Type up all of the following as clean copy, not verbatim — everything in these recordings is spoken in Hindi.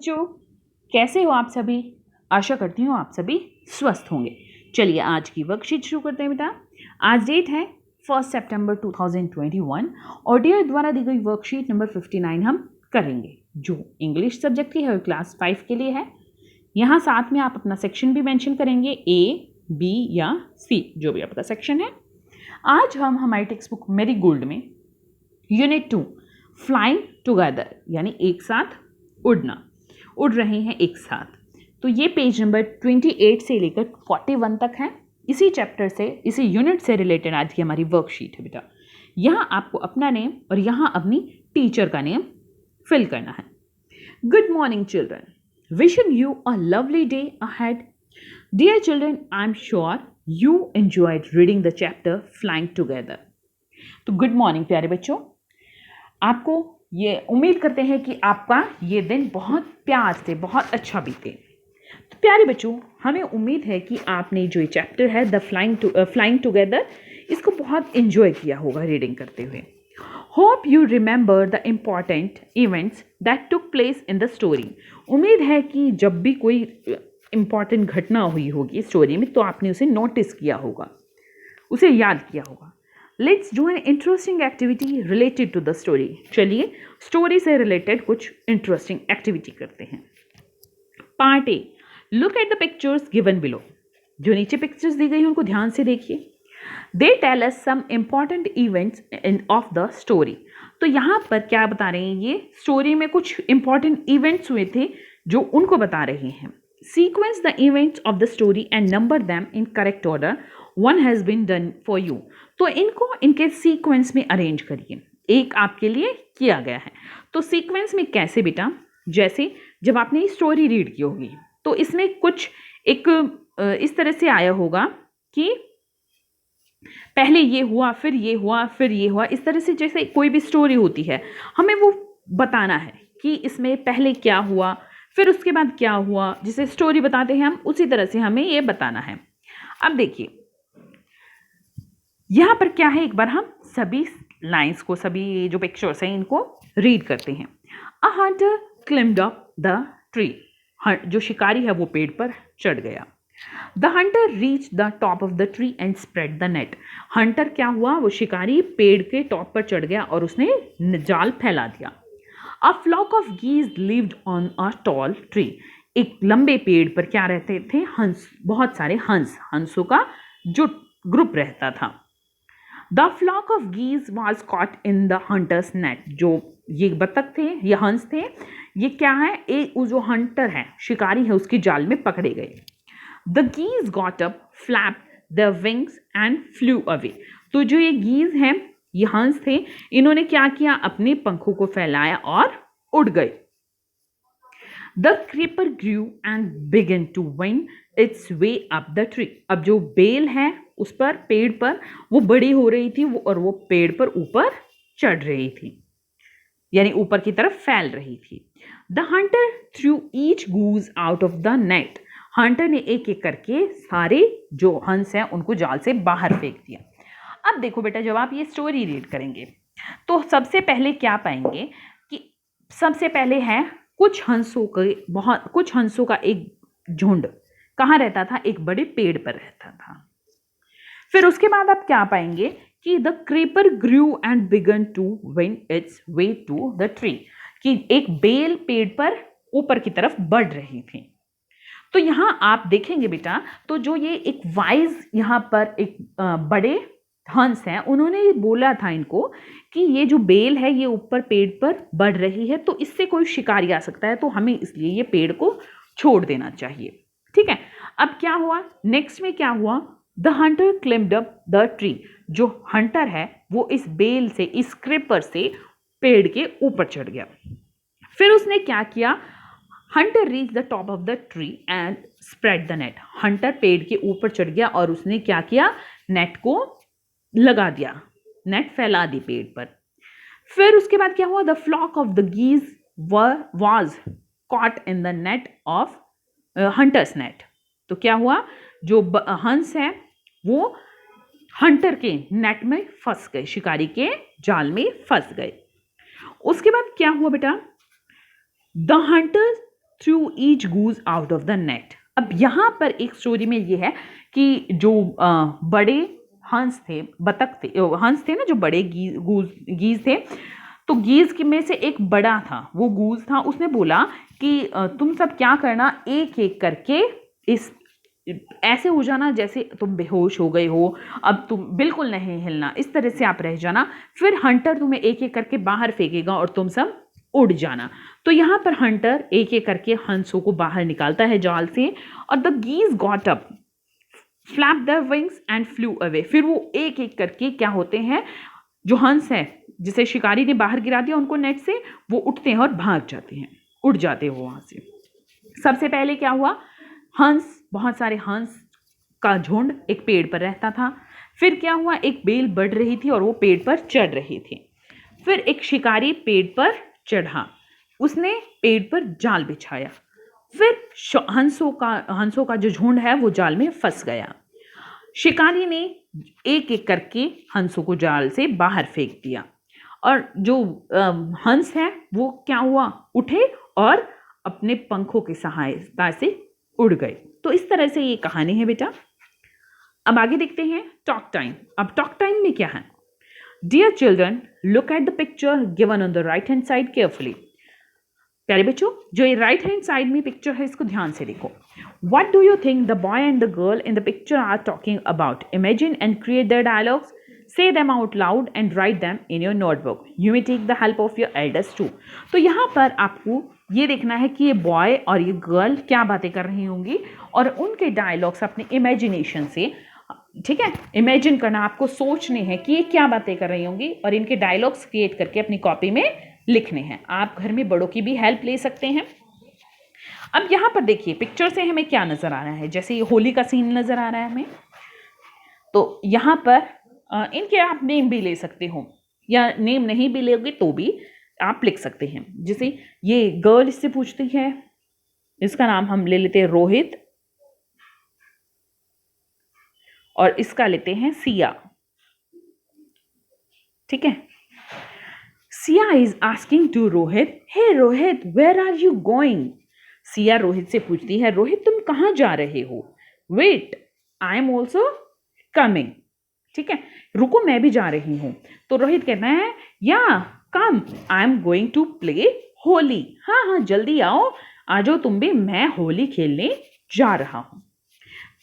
बच्चों, कैसे हो आप सभी। आशा करती हूँ आप सभी स्वस्थ होंगे। चलिए आज की वर्कशीट शुरू करते हैं बेटा। आज डेट है 1 सितंबर 2021 और डियर द्वारा दी गई वर्कशीट नंबर 59 हम करेंगे, जो इंग्लिश सब्जेक्ट की है, क्लास 5 के लिए है। यहाँ साथ में आप अपना सेक्शन भी मेंशन करेंगे, ए, बी या सी, जो भी आपका सेक्शन है। आज हम हमारी टेक्स्ट बुक मेरी गोल्ड में यूनिट 2 फ्लाइंग टुगेदर यानी एक साथ उड़ना, उड़ रहे हैं एक साथ। तो ये पेज नंबर 28 से लेकर 41 तक है। इसी चैप्टर से, इसी यूनिट से रिलेटेड आज की हमारी वर्कशीट है बेटा। यहाँ आपको अपना नेम और यहाँ अपनी टीचर का नेम फिल करना है। Good morning children, wishing you a lovely day ahead. Dear children, I am sure you enjoyed reading the chapter flying together. तो गुड मॉर्निंग प्यारे बच्चों, आपको ये उम्मीद करते हैं कि आपका ये दिन बहुत प्यार से बहुत अच्छा बीते। तो प्यारे बच्चों, हमें उम्मीद है कि आपने जो ये चैप्टर है द फ्लाइंग टुगेदर, इसको बहुत एंजॉय किया होगा रीडिंग करते हुए। Hope you remember the important events that took place in the story. उम्मीद है कि जब भी कोई इम्पॉर्टेंट घटना हुई होगी स्टोरी में तो आपने उसे नोटिस किया होगा, उसे याद किया होगा। Let's do an interesting activity related to the story. चलिए स्टोरी से रिलेटेड कुछ इंटरेस्टिंग एक्टिविटी करते हैं। Part A, look at the pictures given below. जो नीचे पिक्चर्स दी गई हैं उनको ध्यान से देखिए। They tell us some important events of the story. तो यहाँ पर क्या बता रहे हैं, ये स्टोरी में कुछ इंपॉर्टेंट इवेंट्स हुए थे जो उनको बता रहे हैं। Sequence the events of the story and number them in correct order, one has been done for you. तो इनको इनके सीक्वेंस में अरेंज करिए, एक आपके लिए किया गया है। तो सीक्वेंस में कैसे बेटा, जैसे जब आपने स्टोरी रीड की होगी तो इसमें कुछ एक इस तरह से आया होगा कि पहले ये हुआ, फिर ये हुआ, फिर ये हुआ। इस तरह से जैसे कोई भी स्टोरी होती है हमें वो बताना है कि इसमें पहले क्या हुआ, फिर उसके बाद क्या हुआ। जिसे स्टोरी बताते हैं हम, उसी तरह से हमें ये बताना है। अब देखिए यहाँ पर क्या है, एक बार हम सभी लाइंस को, सभी जो पिक्चर्स हैं इनको रीड करते हैं। A hunter climbed up the tree. जो शिकारी है वो पेड़ पर चढ़ गया। The hunter reach the top of the tree and spread the net. Hunter क्या हुआ, वो शिकारी पेड़ के टॉप पर चढ़ गया और उसने जाल फैला दिया। A flock of geese lived on a tall tree. एक लंबे पेड़ पर क्या रहते थे, हंस, बहुत सारे हंस, हंसों का जो ग्रुप रहता था। The flock of geese was caught in the hunter's net. जो ये बतख थे, ये हंस थे, ये क्या है, एक जो हंटर है, शिकारी है, उसकी जाल में पकड़े गए। The geese got up, flap the wings and flew away. तो जो ये गीज हैं, ये हंस थे, इन्होंने क्या किया, अपने पंखों को फैलाया और उड़ गए। The creeper grew and began to wind its way up the tree. अब जो बेल है उस पर, पेड़ पर, वो बड़ी हो रही थी और वो पेड़ पर ऊपर चढ़ रही थी, यानी ऊपर की तरफ फैल रही थी। The Hunter through each goose out of the net. Hunter ने एक एक करके सारे जो हंस हैं उनको जाल से बाहर फेंक दिया। अब देखो बेटा, जब आप ये स्टोरी रीड करेंगे तो सबसे पहले क्या पाएंगे कि सबसे पहले है कुछ हंसों का एक झुंड कहाँ रहता था, एक बड़े पेड़ पर रहता था। फिर उसके बाद आप क्या पाएंगे कि the creeper grew and began to wind its way to the tree, कि एक बेल पेड़ पर ऊपर की तरफ बढ़ रही थी। तो यहां आप देखेंगे बेटा, तो जो ये एक वाइज यहां पर एक बड़े हंस हैं, उन्होंने बोला था इनको कि ये जो बेल है ये ऊपर पेड़ पर बढ़ रही है, तो इससे कोई शिकारी आ सकता है, तो हमें इसलिए ये पेड़ को छोड़ देना चाहिए। ठीक है, अब क्या हुआ, नेक्स्ट में क्या हुआ, the hunter climbed up the tree. जो हंटर है वो इस बेल से, इस क्रीपर से पेड़ के ऊपर चढ़ गया। फिर उसने क्या किया, Hunter reach the top of the tree and spread the net. Hunter पेड़ के ऊपर चढ़ गया और उसने क्या किया, नेट को लगा दिया, नेट फैला दी पेड़ पर। फिर उसके बाद क्या हुआ, the flock of the geese was caught in the net of hunter's net. तो क्या हुआ, जो हंस है वो हंटर के नेट में फंस गए, शिकारी के जाल में फंस गए। उसके बाद क्या हुआ बेटा, the Hunter through each goose out of the net. अब यहाँ पर एक स्टोरी में ये है कि जो बड़े हंस थे, बतख थे, हंस थे ना, जो बड़े गीज थे, तो गीज में से एक बड़ा था, वो गूज था, उसने बोला कि तुम सब क्या करना, एक एक करके इस ऐसे हो जाना जैसे तुम बेहोश हो गए हो, अब तुम बिल्कुल नहीं हिलना, इस तरह से आप रह जाना, फिर हंटर तुम्हें एक एक करके बाहर फेंकेगा और तुम सब उड़ जाना। तो यहाँ पर हंटर एक एक करके हंसों को बाहर निकालता है जाल से, और the geese got up, flap their wings and flew away. फिर वो एक एक करके क्या होते हैं, जो हंस है जिसे शिकारी ने बाहर गिरा दिया उनको नेट से, वो उठते हैं और भाग जाते हैं, उड़ जाते हैं वो वहाँ से। सबसे पहले क्या हुआ, हंस, बहुत सारे हंस का झुंड एक पेड़ पर रहता था। फिर क्या हुआ, एक बेल बढ़ रही थी और वो पेड़ पर चढ़ रही थी। फिर एक शिकारी पेड़ पर चढ़ा, उसने पेड़ पर जाल बिछाया, फिर हंसों का जो झुंड है वो जाल में फंस गया। शिकारी ने एक एक करके हंसों को जाल से बाहर फेंक दिया, और जो हंस है वो क्या हुआ, उठे और अपने पंखों की सहायता से उड़ गए। तो इस तरह से ये कहानी है बेटा। अब आगे देखते हैं टॉक टाइम। अब टॉक टाइम में क्या है, dear children look at the picture given on the right hand side carefully. प्यारे बच्चों, जो ये राइट हैंड साइड में पिक्चर है इसको ध्यान से देखो। What do you think the boy and the girl in the picture are talking about? Imagine and create their dialogues. Say them out loud and write them in your notebook. You may take the help of your elders too. तो यहाँ पर आपको ये देखना है कि ये बॉय और ये गर्ल क्या बातें कर रही होंगी, और उनके डायलॉग्स अपने इमेजिनेशन से, ठीक है, इमेजिन करना, आपको सोचने हैं कि ये क्या बातें कर रही होंगी, और इनके डायलॉग्स क्रिएट करके अपनी कॉपी में लिखने हैं। आप घर में बड़ों की भी हेल्प ले सकते हैं। अब यहाँ पर देखिए पिक्चर से हमें क्या नज़र आ रहा है, जैसे ये होली का सीन नज़र आ रहा है हमें, तो यहाँ पर इनके आप नेम भी ले सकते हो, या नेम नहीं भी लोगे तो भी आप लिख सकते हैं। जैसे ये गर्ल इससे पूछती है, इसका नाम हम ले लेते हैं रोहित, और इसका लेते हैं सिया, ठीक है। Siya is asking to Rohit, hey Rohit where are you going. Siya Rohit से पूछती है, रोहित तुम कहाँ जा रहे हो। Wait I am also coming, ठीक है, रुको मैं भी जा रही हूँ। तो रोहित कहता है, या come I am going to play Holi. हाँ हाँ जल्दी आओ, आ जाओ तुम भी, मैं होली खेलने जा रहा हूँ।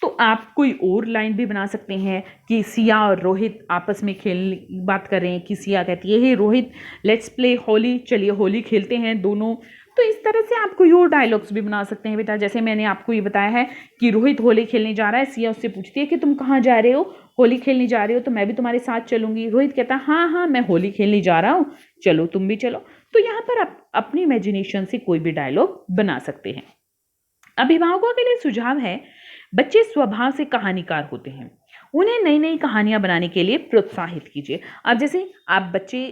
तो आप कोई और लाइन भी बना सकते हैं कि सिया और रोहित आपस में खेलने बात कर रहे हैं, कि सिया कहती है, हे रोहित लेट्स प्ले होली, चलिए होली खेलते हैं दोनों। तो इस तरह से आप कोई और डायलॉग्स भी बना सकते हैं बेटा। जैसे मैंने आपको ये बताया है कि रोहित होली खेलने जा रहा है, सिया उससे पूछती है कि तुम कहाँ जा रहे हो, होली खेलने जा रहे हो, तो मैं भी तुम्हारे साथ चलूंगी। रोहित कहता है, हाँ हाँ मैं होली खेलने जा रहा हूँ, चलो तुम भी चलो। तो यहाँ पर आप अपनी इमेजिनेशन से कोई भी डायलॉग बना सकते हैं। अभिभावकों के लिए सुझाव है, बच्चे स्वभाव से कहानीकार होते हैं, उन्हें नई नई कहानियां बनाने के लिए प्रोत्साहित कीजिए। अब जैसे आप बच्चे,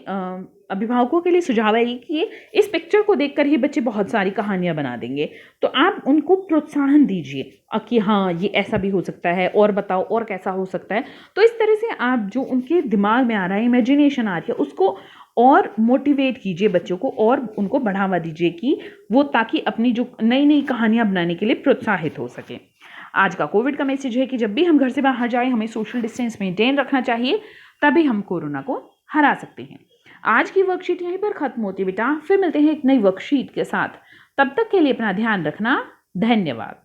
अभिभावकों के लिए सुझाव है कि इस पिक्चर को देखकर ही बच्चे बहुत सारी कहानियां बना देंगे, तो आप उनको प्रोत्साहन दीजिए कि हाँ ये ऐसा भी हो सकता है, और बताओ और कैसा हो सकता है। तो इस तरह से आप जो उनके दिमाग में आ रहा है, इमेजिनेशन आ रही है, उसको और मोटिवेट कीजिए बच्चों को, और उनको बढ़ावा दीजिए कि वो, ताकि अपनी जो नई नई कहानियां बनाने के लिए प्रोत्साहित हो सके। आज का कोविड का मैसेज है कि जब भी हम घर से बाहर जाएं हमें सोशल डिस्टेंस मेंटेन रखना चाहिए, तभी हम कोरोना को हरा सकते हैं। आज की वर्कशीट यहीं पर खत्म होती है बेटा, फिर मिलते हैं एक नई वर्कशीट के साथ। तब तक के लिए अपना ध्यान रखना, धन्यवाद।